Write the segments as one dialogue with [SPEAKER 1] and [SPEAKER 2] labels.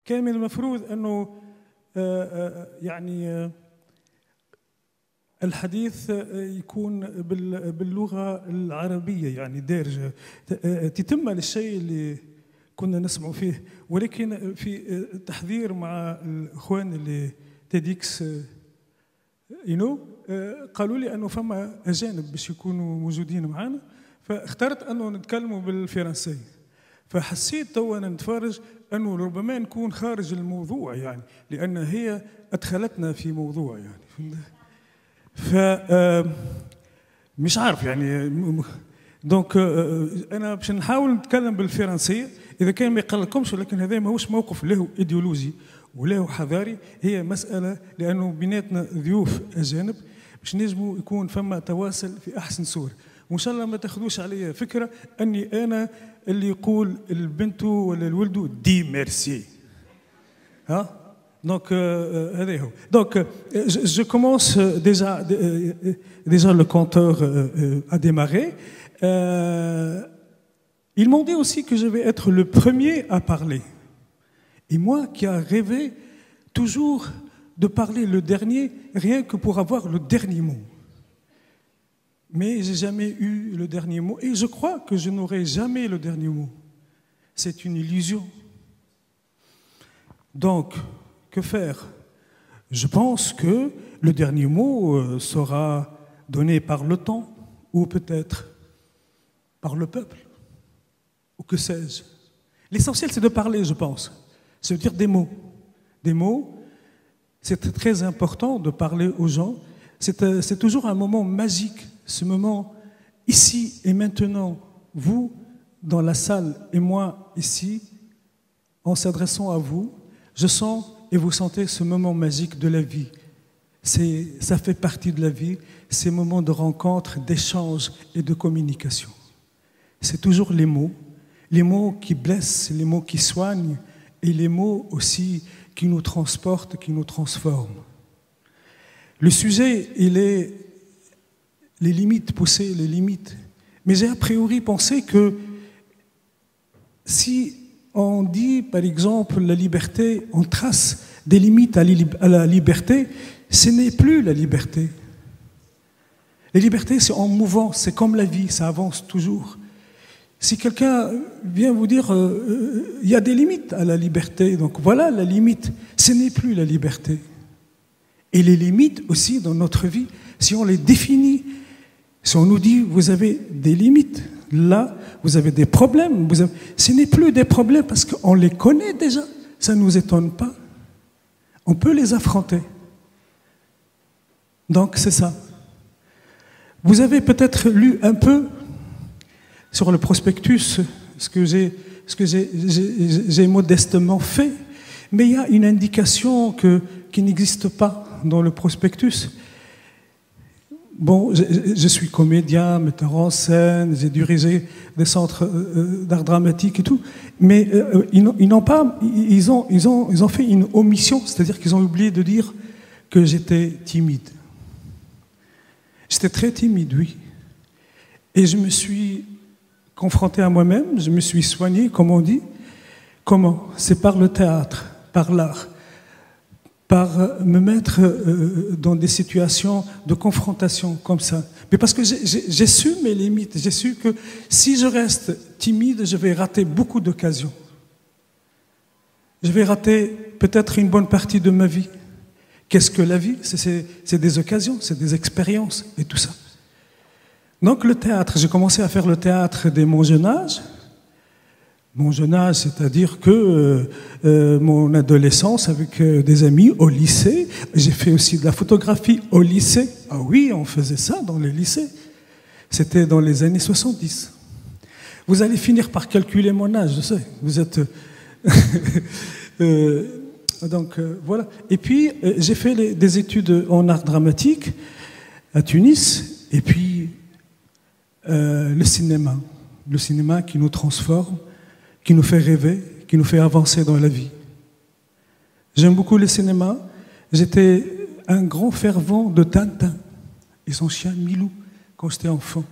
[SPEAKER 1] كان من المفروض أنه يعني الحديث يكون باللغة العربية يعني دارجة تتم الشيء اللي كنا نسمع فيه، ولكن في تحذير مع الإخوان اللي تيديكس قالوا لي أنه فما أجانب باش يكونوا موجودين معنا، فاخترت أنه نتكلموا بالفرنسي. فحسيت تو أنا نتفرج أنه ربما نكون خارج الموضوع يعني، لأن هي أدخلتنا في موضوع يعني. ف مش عارف يعني دونك أنا باش نحاول نتكلم بالفرنسية إذا كان ما يقلقكمش، ولكن هذا ماهوش موقف له إيديولوجي وله حضاري، هي مسألة لأنه بيناتنا ضيوف أجانب باش نجموا يكون فما تواصل في أحسن صورة، وإن شاء الله ما تاخذوش عليا فكرة أني أنا اللي يقول البنت ولا الولد دي ميرسي. ها؟ Donc, donc je commence déjà le compteur a démarré. Ils m'ont dit aussi que je vais être le premier à parler. Et moi qui a rêvé toujours de parler le dernier, rien que pour avoir le dernier mot. Mais je n'ai jamais eu le dernier mot. Et je crois que je n'aurai jamais le dernier mot. C'est une illusion. Donc, que faire? Je pense que le dernier mot sera donné par le temps, ou peut-être par le peuple, ou que sais-je. L'essentiel, c'est de parler, je pense. C'est de dire des mots. Des mots, c'est très important de parler aux gens. C'est toujours un moment magique, ce moment ici et maintenant. Vous, dans la salle, et moi, ici, en s'adressant à vous, je sens et vous sentez ce moment magique de la vie. Ça fait partie de la vie, ces moments de rencontre, d'échange et de communication. C'est toujours les mots qui blessent, les mots qui soignent, et les mots aussi qui nous transportent, qui nous transforment. Le sujet, il est les limites, pousser les limites. Mais j'ai a priori pensé que si on dit, par exemple, la liberté, on trace des limites à la liberté, ce n'est plus la liberté. La liberté, c'est en mouvant, c'est comme la vie, ça avance toujours. Si quelqu'un vient vous dire, il y a des limites à la liberté, donc voilà la limite, ce n'est plus la liberté. Et les limites aussi dans notre vie, si on les définit, si on nous dit, vous avez des limites, là, vous avez des problèmes. Ce n'est plus des problèmes parce qu'on les connaît déjà. Ça ne nous étonne pas. On peut les affronter. Donc, c'est ça. Vous avez peut-être lu un peu sur le prospectus ce que j'ai modestement fait, mais il y a une indication qui n'existe pas dans le prospectus. Bon, je suis comédien, metteur en scène, j'ai dirigé des centres d'art dramatique et tout, mais ils n'ont pas, ils ont fait une omission, c'est-à-dire qu'ils ont oublié de dire que j'étais timide. J'étais très timide, oui. Et je me suis confronté à moi-même, je me suis soigné, comme on dit. Comment? C'est par le théâtre, par l'art. Par me mettre dans des situations de confrontation comme ça. Mais parce que j'ai su mes limites, j'ai su que si je reste timide, je vais rater beaucoup d'occasions. Je vais rater peut-être une bonne partie de ma vie. Qu'est-ce que la vie? C'est des occasions, c'est des expériences et tout ça. Donc le théâtre, j'ai commencé à faire le théâtre dès mon jeune âge. Mon jeune âge, c'est-à-dire que mon adolescence avec des amis au lycée. J'ai fait aussi de la photographie au lycée. Ah oui, on faisait ça dans les lycées. C'était dans les années 70. Vous allez finir par calculer mon âge, je sais. Vous êtes... donc voilà. Et puis, j'ai fait des études en art dramatique à Tunis. Et puis, le cinéma. Le cinéma qui nous transforme, qui nous fait rêver, qui nous fait avancer dans la vie. J'aime beaucoup le cinéma. J'étais un grand fervent de Tintin et son chien Milou quand j'étais enfant.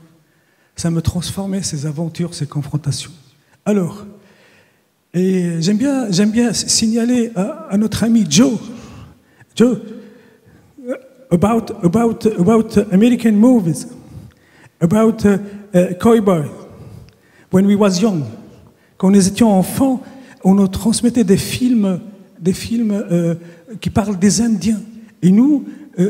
[SPEAKER 1] Ça me transformait, ces aventures, ces confrontations. Alors, Et j'aime bien signaler à notre ami Joe, about American movies, about cowboy. When we was young, quand nous étions enfants, on nous transmettait des films qui parlent des Indiens. Et nous,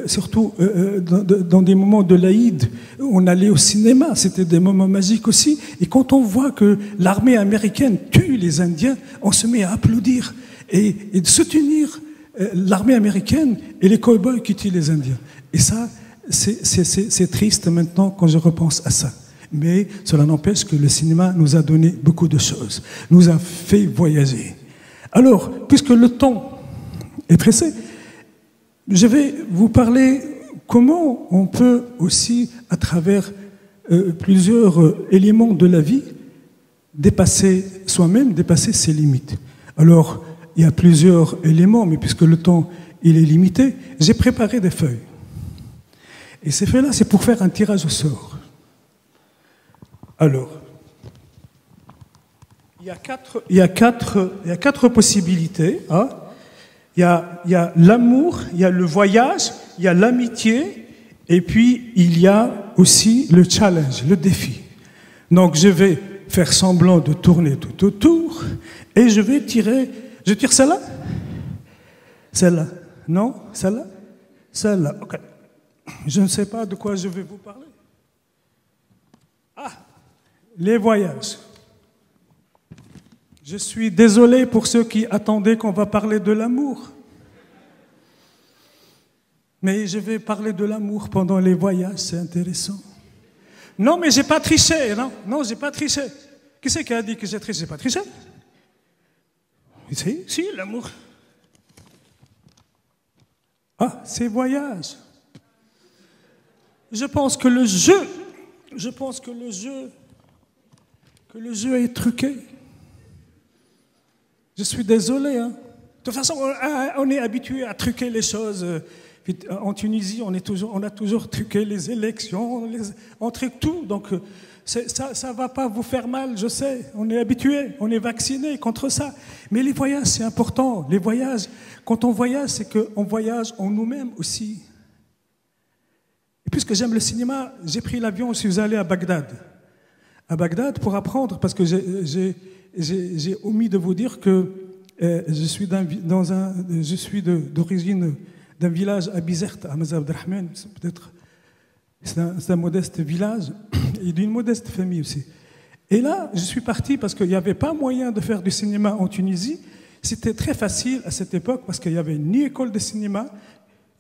[SPEAKER 1] surtout dans des moments de l'Aïd, on allait au cinéma, c'était des moments magiques aussi. Et quand on voit que l'armée américaine tue les Indiens, on se met à applaudir et de soutenir l'armée américaine et les cow-boys qui tuent les Indiens. Et ça, c'est triste maintenant quand je repense à ça. Mais cela n'empêche que le cinéma nous a donné beaucoup de choses, nous a fait voyager. Alors, puisque le temps est pressé, je vais vous parler comment on peut aussi, à travers plusieurs éléments de la vie, dépasser soi-même, dépasser ses limites. Alors, il y a plusieurs éléments, mais puisque le temps il est limité, j'ai préparé des feuilles. Et ces feuilles-là, c'est pour faire un tirage au sort. Alors, il y a quatre possibilités. Hein. Il y a l'amour, il y a le voyage, il y a l'amitié, et puis il y a aussi le challenge, le défi. Donc je vais faire semblant de tourner tout autour, et je vais tirer... Je tire celle-là? Celle-là? Non? Celle-là? Celle-là, ok. Je ne sais pas de quoi je vais vous parler. Ah, les voyages. Je suis désolé pour ceux qui attendaient qu'on va parler de l'amour. Mais je vais parler de l'amour pendant les voyages, c'est intéressant. Non, mais j'ai pas triché, non? Non, j'ai pas triché. Qui c'est qui a dit que j'ai triché? J'ai pas triché? Si, l'amour. Ah, ces voyages. Je pense que le jeu est truqué. Je suis désolé. Hein. De toute façon, on est habitué à truquer les choses. En Tunisie, on a toujours truqué les élections, on truque tout. Donc, ça ne va pas vous faire mal, je sais. On est habitué, on est vacciné contre ça. Mais les voyages, c'est important. Les voyages, quand on voyage, c'est qu'on voyage en nous-mêmes aussi. Et puisque j'aime le cinéma, j'ai pris l'avion, je suis allé à Bagdad. À Bagdad pour apprendre, parce que j'ai omis de vous dire que je suis d'origine d'un village à Bizerte, à Mazar Abdelrahman. C'est un modeste village et d'une modeste famille aussi. Et là, je suis parti parce qu'il n'y avait pas moyen de faire du cinéma en Tunisie. C'était très facile à cette époque parce qu'il n'y avait ni école de cinéma,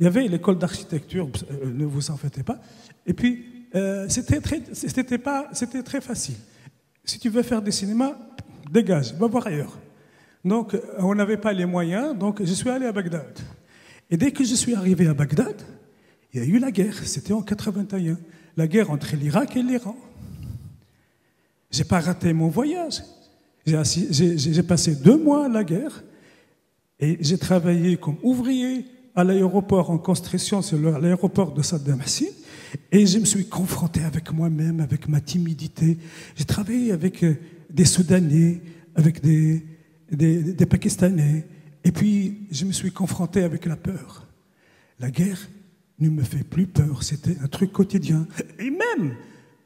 [SPEAKER 1] il y avait l'école d'architecture, ne vous en faites pas. Et puis, c'était très facile. Si tu veux faire du cinéma, dégage, va voir ailleurs. Donc, on n'avait pas les moyens, donc je suis allé à Bagdad. Et dès que je suis arrivé à Bagdad, il y a eu la guerre, c'était en 81, la guerre entre l'Irak et l'Iran. J'ai pas raté mon voyage. J'ai passé 2 mois à la guerre et j'ai travaillé comme ouvrier à l'aéroport en construction, c'est l'aéroport de Saddam Hussein, et je me suis confronté avec moi-même, avec ma timidité. J'ai travaillé avec des Soudanais, avec des Pakistanais, et puis je me suis confronté avec la peur. La guerre ne me fait plus peur, c'était un truc quotidien. Et même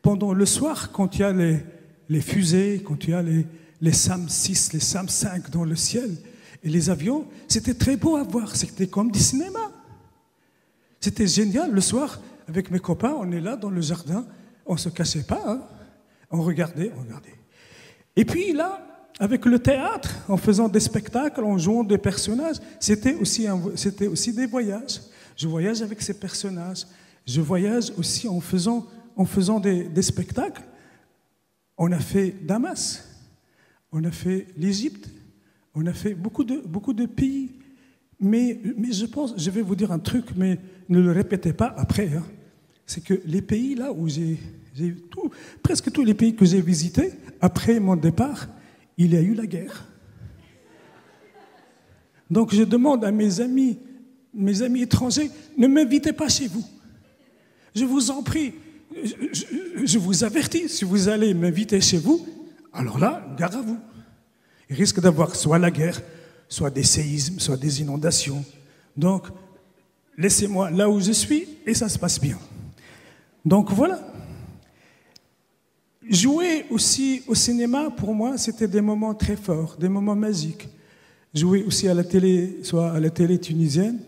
[SPEAKER 1] pendant le soir, quand il y a les fusées, quand il y a les SAM 6, les SAM 5 dans le ciel, et les avions, c'était très beau à voir, c'était comme du cinéma. C'était génial, le soir, avec mes copains, on est là dans le jardin, on ne se cachait pas, hein. On regardait. Et puis là, avec le théâtre, en faisant des spectacles, en jouant des personnages, c'était aussi des voyages. Je voyage avec ces personnages, je voyage aussi en faisant des spectacles. On a fait Damas, on a fait l'Égypte, on a fait beaucoup de pays. Mais je vais vous dire un truc, mais ne le répétez pas après. Hein. C'est que les pays là où presque tous les pays que j'ai visités, après mon départ, il y a eu la guerre. Donc je demande à mes amis étrangers, ne m'invitez pas chez vous. Je vous en prie, je vous avertis, si vous allez m'inviter chez vous, alors là, gare à vous. Il risque d'avoir soit la guerre, soit des séismes, soit des inondations. Donc, laissez-moi là où je suis et ça se passe bien. Donc voilà. Jouer aussi au cinéma, pour moi, c'était des moments très forts, des moments magiques. Jouer aussi à la télé, soit à la télé tunisienne,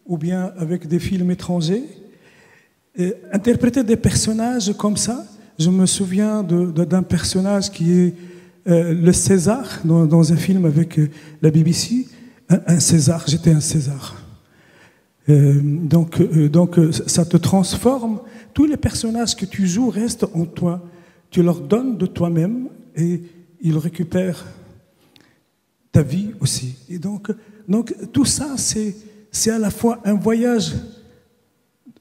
[SPEAKER 1] ou bien avec des films étrangers. Et interpréter des personnages comme ça, je me souviens d'un personnage qui est le César, dans un film avec la BBC. Un César, j'étais un César. Donc, ça te transforme. Tous les personnages que tu joues restent en toi. Tu leur donnes de toi-même et ils récupèrent ta vie aussi. Et donc tout ça, c'est à la fois un voyage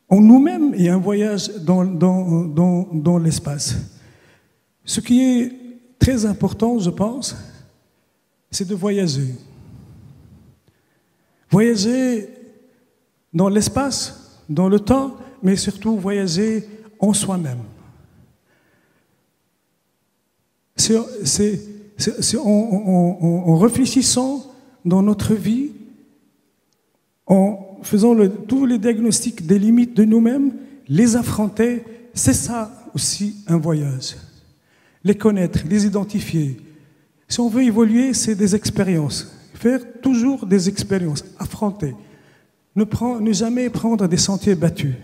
[SPEAKER 1] en nous-mêmes et un voyage dans l'espace. Ce qui est très important, je pense, c'est de voyager. Voyager dans l'espace, dans le temps, mais surtout voyager en soi-même. C'est en réfléchissant dans notre vie, en faisant tous les diagnostics des limites de nous-mêmes, les affronter, c'est ça aussi un voyage. Les connaître, les identifier. Si on veut évoluer, c'est des expériences. Faire toujours des expériences, affronter. Ne jamais prendre des sentiers battus.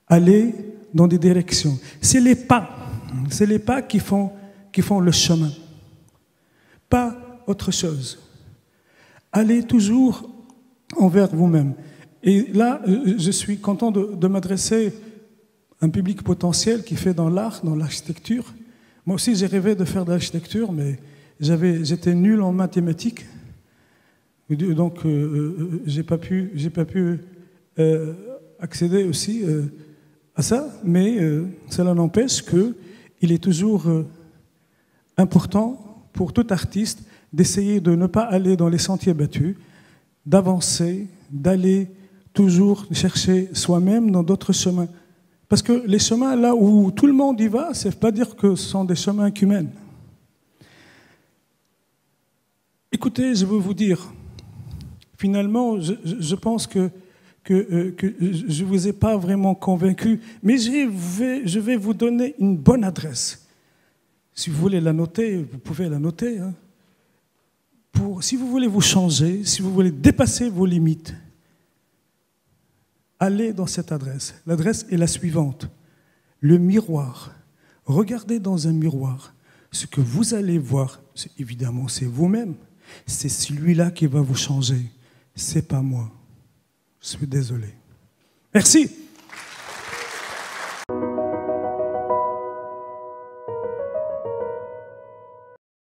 [SPEAKER 1] Aller dans des directions. C'est les pas qui font le chemin. Pas autre chose. Allez toujours envers vous-même. Et là, je suis content de m'adresser à un public potentiel qui fait dans l'art, dans l'architecture. Moi aussi, j'ai rêvé de faire de l'architecture, mais j'étais nul en mathématiques. Donc, j'ai pas pu accéder aussi à ça, mais cela n'empêche qu'il est toujours important pour tout artiste d'essayer de ne pas aller dans les sentiers battus, d'avancer, d'aller toujours chercher soi-même dans d'autres chemins. Parce que les chemins là où tout le monde y va, ça ne veut pas dire que ce sont des chemins qui mènent. Écoutez, je veux vous dire, finalement, je pense que je ne vous ai pas vraiment convaincu, mais je vais vous donner une bonne adresse. Si vous voulez la noter, vous pouvez la noter. Hein. Si vous voulez vous changer, si vous voulez dépasser vos limites, allez dans cette adresse. L'adresse est la suivante. Le miroir. Regardez dans un miroir. Ce que vous allez voir, évidemment, c'est vous-même. C'est celui-là qui va vous changer. C'est pas moi. Je suis désolé. Merci.